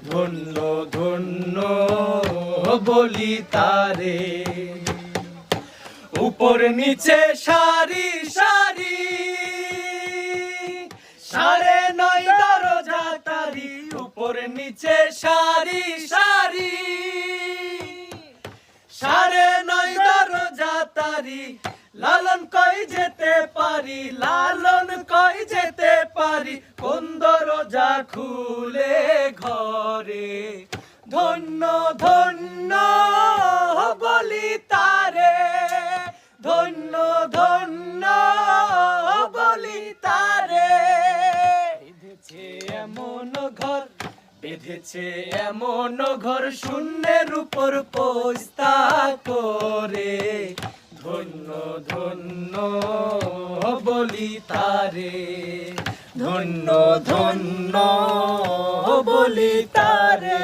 ধন্য ধন্য বলি তারে। উপর নিচে সারি সারি, 9.5 দরজা তারি। উপর নিচে সারি সারি, 9.5 দরজা তারি। লালন কই যেতে পারি, লালন কই যেতে পারি, কোন দরজা খুলে ঘরে। ধন্য ধন্য বলি তারে, ধন্য ধন্য বলি তারে। বেঁধেছে এমন ঘর, বেঁধেছে এমন ঘর, শূন্যের উপর পোস্তা করে। ধন্য ধন্য বলি তারে, ধন্য ধন্য বলি তারে।